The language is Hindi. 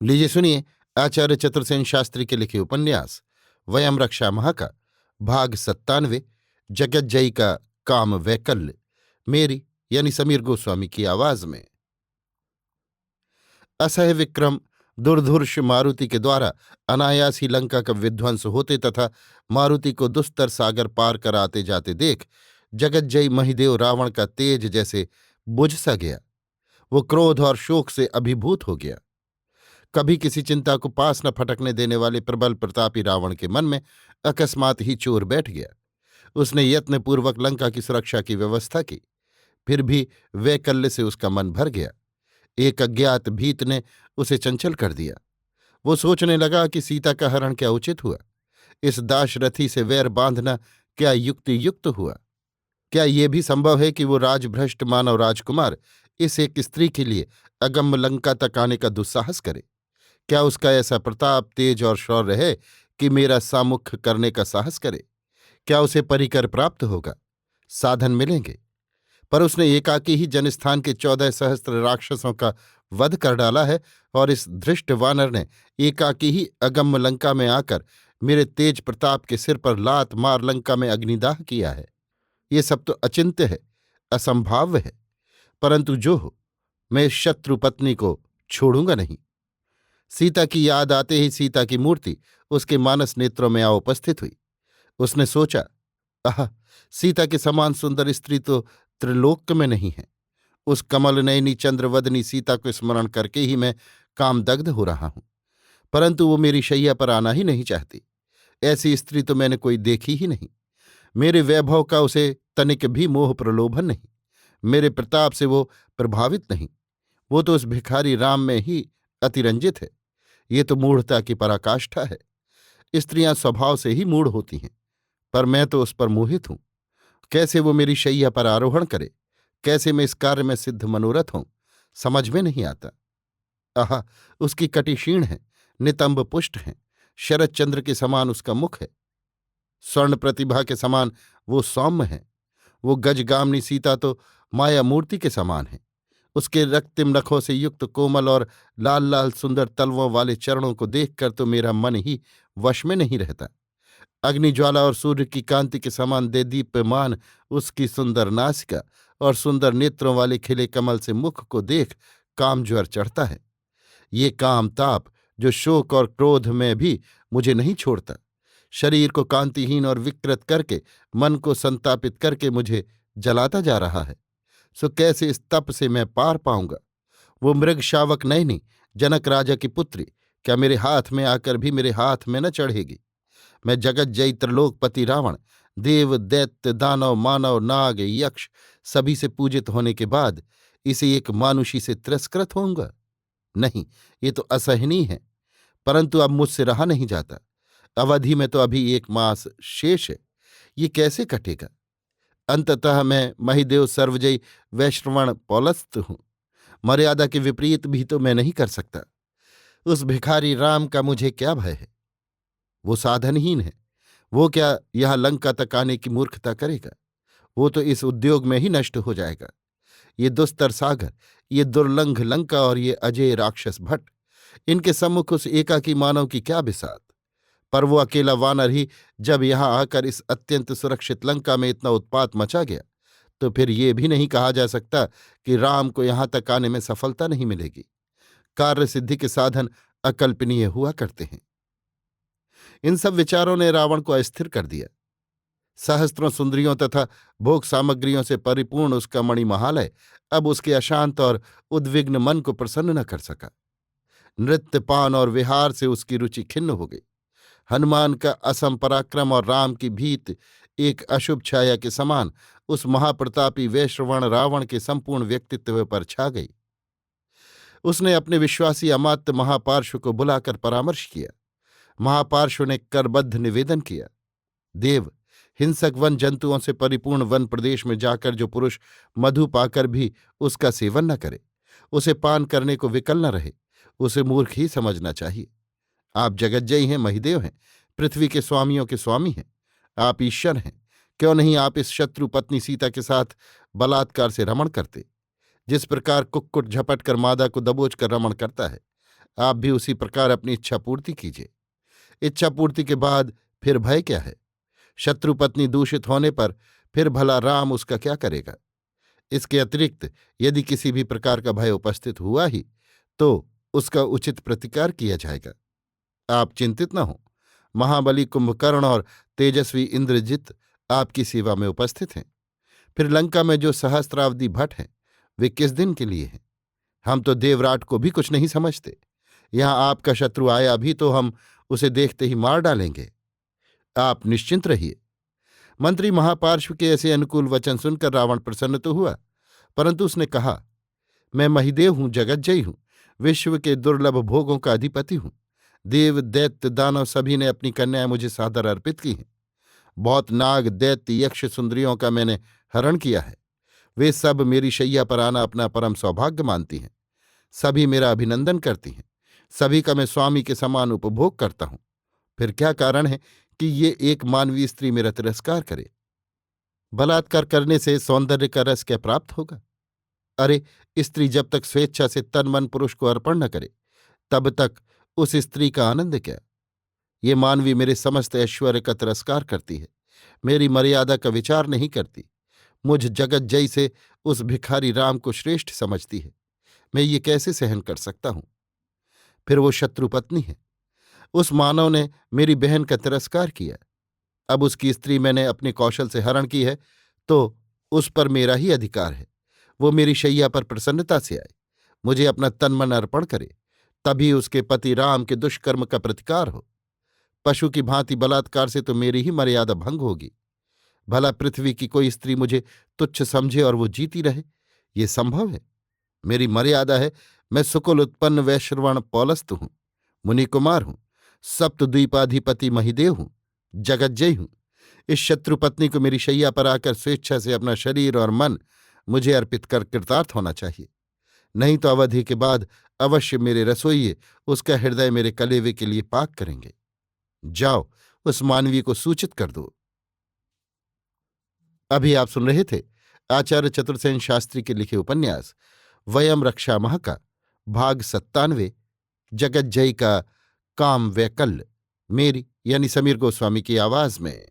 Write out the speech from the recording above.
लीजिए सुनिए आचार्य चतुर्सेन शास्त्री के लिखे उपन्यास वयम रक्षा महा का भाग 97 जगज्जयी का काम वैकल्य मेरी यानी समीर गोस्वामी की आवाज में। असह्य विक्रम दुर्धुर्ष मारुति के द्वारा अनायास ही लंका का विध्वंस होते तथा मारुति को दुस्तर सागर पार कर आते जाते देख जगज्जयी महिदेव रावण का तेज जैसे बुझ सा गया। वो क्रोध और शोक से अभिभूत हो गया। कभी किसी चिंता को पास न फटकने देने वाले प्रबल प्रतापी रावण के मन में अकस्मात ही चोर बैठ गया। उसने यत्नपूर्वक लंका की सुरक्षा की व्यवस्था की, फिर भी वैकल्य से उसका मन भर गया। एक अज्ञात भीत ने उसे चंचल कर दिया। वो सोचने लगा कि सीता का हरण क्या उचित हुआ, इस दाशरथी से वैर बांधना क्या युक्ति युक्त हुआ। क्या ये भी संभव है कि वो राजभ्रष्ट मानव राजकुमार इस एक स्त्री के लिए अगम्य लंका तक आने का दुस्साहस करे। क्या उसका ऐसा प्रताप तेज और शौर्य है कि मेरा सामुख्य करने का साहस करे। क्या उसे परिकर प्राप्त होगा, साधन मिलेंगे। पर उसने एकाकी ही जनस्थान के 14 सहस्त्र राक्षसों का वध कर डाला है और इस धृष्ट वानर ने एकाकी ही अगम्य लंका में आकर मेरे तेज प्रताप के सिर पर लात मार लंका में अग्निदाह किया है। ये सब तो अचिंत्य है, असंभाव्य है, परंतु जो हो, मैं इस शत्रु पत्नी को छोड़ूंगा नहीं। सीता की याद आते ही सीता की मूर्ति उसके मानस नेत्रों में आ उपस्थित हुई। उसने सोचा, आह, सीता के समान सुंदर स्त्री तो त्रिलोक में नहीं है। उस कमल नयनी चंद्रवदनी सीता को स्मरण करके ही मैं कामदग्ध हो रहा हूं, परंतु वो मेरी शैया पर आना ही नहीं चाहती। ऐसी स्त्री तो मैंने कोई देखी ही नहीं। मेरे वैभव का उसे तनिक भी मोह प्रलोभन नहीं, मेरे प्रताप से वो प्रभावित नहीं। वो तो उस भिखारी राम में ही अतिरंजित है। ये तो मूढ़ता की पराकाष्ठा है। स्त्रियां स्वभाव से ही मूढ़ होती हैं, पर मैं तो उस पर मोहित हूं। कैसे वो मेरी शैया पर आरोहण करे, कैसे मैं इस कार्य में सिद्ध मनोरथ हूं, समझ में नहीं आता। आहा, उसकी कटी क्षीण है, नितंब पुष्ट है, शरद चंद्र के समान उसका मुख है, स्वर्ण प्रतिभा के समान वो सौम्य है। वो गजगामिनी सीता तो माया मूर्ति के समान है। उसके रक्तिम नखों से युक्त कोमल और लाल लाल सुंदर तलवों वाले चरणों को देखकर तो मेरा मन ही वश में नहीं रहता। अग्निज्वाला और सूर्य की कांति के समान देदीप्यमान उसकी सुंदर नासिका और सुंदर नेत्रों वाले खिले कमल से मुख को देख काम ज्वर चढ़ता है। ये काम ताप जो शोक और क्रोध में भी मुझे नहीं छोड़ता, शरीर को कांतिहीन और विकृत करके मन को संतापित करके मुझे जलाता जा रहा है। सो कैसे इस तप से मैं पार पाऊंगा। वो मृग शावक नयनी जनक राजा की पुत्री क्या मेरे हाथ में आकर भी मेरे हाथ में न चढ़ेगी। मैं जगज्जयी त्रिलोकपति रावण देव दैत्य दानव मानव नाग यक्ष सभी से पूजित होने के बाद इसे एक मानुषी से तिरस्कृत होऊंगा। नहीं, ये तो असहनीय है, परंतु अब मुझसे रहा नहीं जाता। अवधि में तो अभी 1 मास शेष है, ये कैसे कटेगा। अंततः मैं महिदेव सर्वजयी वैश्रवण पौलस्त हूं। मर्यादा के विपरीत भी तो मैं नहीं कर सकता। उस भिखारी राम का मुझे क्या भय है। वो साधनहीन है, वो क्या यहां लंका तक आने की मूर्खता करेगा। वो तो इस उद्योग में ही नष्ट हो जाएगा। ये दुस्तर सागर, ये दुर्लंघ लंका और ये अजय राक्षस भट्ट, इनके सम्मुख उस एकाकी मानव की क्या बिसात। पर वो अकेला वानर ही जब यहां आकर इस अत्यंत सुरक्षित लंका में इतना उत्पात मचा गया, तो फिर ये भी नहीं कहा जा सकता कि राम को यहां तक आने में सफलता नहीं मिलेगी। कार्य सिद्धि के साधन अकल्पनीय हुआ करते हैं। इन सब विचारों ने रावण को अस्थिर कर दिया। सहस्त्रों सुंदरियों तथा भोग सामग्रियों से परिपूर्ण उसका मणिमहालय अब उसके अशांत और उद्विग्न मन को प्रसन्न न कर सका। नृत्य पान और विहार से उसकी रुचि खिन्न हो गई। हनुमान का असम पराक्रम और राम की भीत एक अशुभ छाया के समान उस महाप्रतापी वैश्रवण रावण के संपूर्ण व्यक्तित्व पर छा गई। उसने अपने विश्वासी अमात्य महापार्श्व को बुलाकर परामर्श किया। महापार्श्व ने करबद्ध निवेदन किया, देव, हिंसक वन जंतुओं से परिपूर्ण वन प्रदेश में जाकर जो पुरुष मधु पाकर भी उसका सेवन न करे, उसे पान करने को विकल न रहे, उसे मूर्ख ही समझना चाहिए। आप जगज्जयी हैं, महिदेव हैं, पृथ्वी के स्वामियों के स्वामी हैं, आप ईश्वर हैं। क्यों नहीं आप इस शत्रु पत्नी सीता के साथ बलात्कार से रमण करते, जिस प्रकार कुक्कुट झपट कर मादा को दबोच कर रमण करता है। आप भी उसी प्रकार अपनी इच्छा पूर्ति कीजिए। इच्छा पूर्ति के बाद फिर भय क्या है? शत्रु पत्नी दूषित होने पर फिर भला राम उसका क्या करेगा? इसके अतिरिक्त यदि किसी भी प्रकार का भय उपस्थित हुआ ही तो उसका उचित प्रतिकार किया जाएगा। आप चिंतित न हो। महाबली कुंभकर्ण और तेजस्वी इंद्रजित आपकी सेवा में उपस्थित हैं। फिर लंका में जो सहस्त्रावधि भट्ट हैं वे किस दिन के लिए हैं? हम तो देवराट को भी कुछ नहीं समझते। यहां आपका शत्रु आया भी तो हम उसे देखते ही मार डालेंगे। आप निश्चिंत रहिए। मंत्री महापार्श्व के ऐसे अनुकूल वचन सुनकर रावण प्रसन्न तो हुआ, परंतु उसने कहा, मैं महिदेव हूं, जगज्जयी हूं, विश्व के दुर्लभ भोगों का अधिपति हूं। देव दैत्य दानव सभी ने अपनी कन्याएं मुझे सादर अर्पित की हैं। बहुत नाग दैत्य यक्ष सुंदरियों का मैंने हरण किया है। वे सब मेरी शैया पर आना अपना परम सौभाग्य मानती हैं। सभी मेरा अभिनंदन करती हैं। सभी का मैं स्वामी के समान उपभोग करता हूं। फिर क्या कारण है कि ये एक मानवीय स्त्री मेरा तिरस्कार करे? बलात्कार करने से सौंदर्य का रस क्या प्राप्त होगा? अरे, स्त्री जब तक स्वेच्छा से तन मन पुरुष को अर्पण न करे तब तक उस स्त्री का आनंद क्या? ये मानवी मेरे समस्त ऐश्वर्य का तिरस्कार करती है, मेरी मर्यादा का विचार नहीं करती। मुझ जगज्जयी से उस भिखारी राम को श्रेष्ठ समझती है। मैं ये कैसे सहन कर सकता हूं? फिर वो शत्रुपत्नी है। उस मानव ने मेरी बहन का तिरस्कार किया। अब उसकी स्त्री मैंने अपने कौशल से हरण की है तो उस पर मेरा ही अधिकार है। वो मेरी शैया पर प्रसन्नता से आए, मुझे अपना तन मन अर्पण करे, तभी उसके पति राम के दुष्कर्म का प्रतिकार हो। पशु की भांति बलात्कार से तो मेरी ही मर्यादा भंग होगी। भला पृथ्वी की कोई स्त्री मुझे तुच्छ समझे और वो जीती रहे? ये संभव है? मेरी मर्यादा है। मैं सुकुल उत्पन्न वैश्रवण पौलस्त हूं, मुनि कुमार हूं, सप्तद्वीपाधिपति महिदेव हूं, जगज्जयी हूं। इस शत्रुपत्नी को मेरी शैया पर आकर स्वेच्छा से अपना शरीर और मन मुझे अर्पित कर कृतार्थ होना चाहिए। नहीं तो अवधि के बाद अवश्य मेरे रसोइये उसका हृदय मेरे कलेवे के लिए पाक करेंगे। जाओ, उस मानवी को सूचित कर दो। अभी आप सुन रहे थे आचार्य चतुर्सेन शास्त्री के लिखे उपन्यास वयम रक्षामः का भाग 97, जगज्जयी का काम वैकल्य, मेरी यानी समीर गोस्वामी की आवाज में।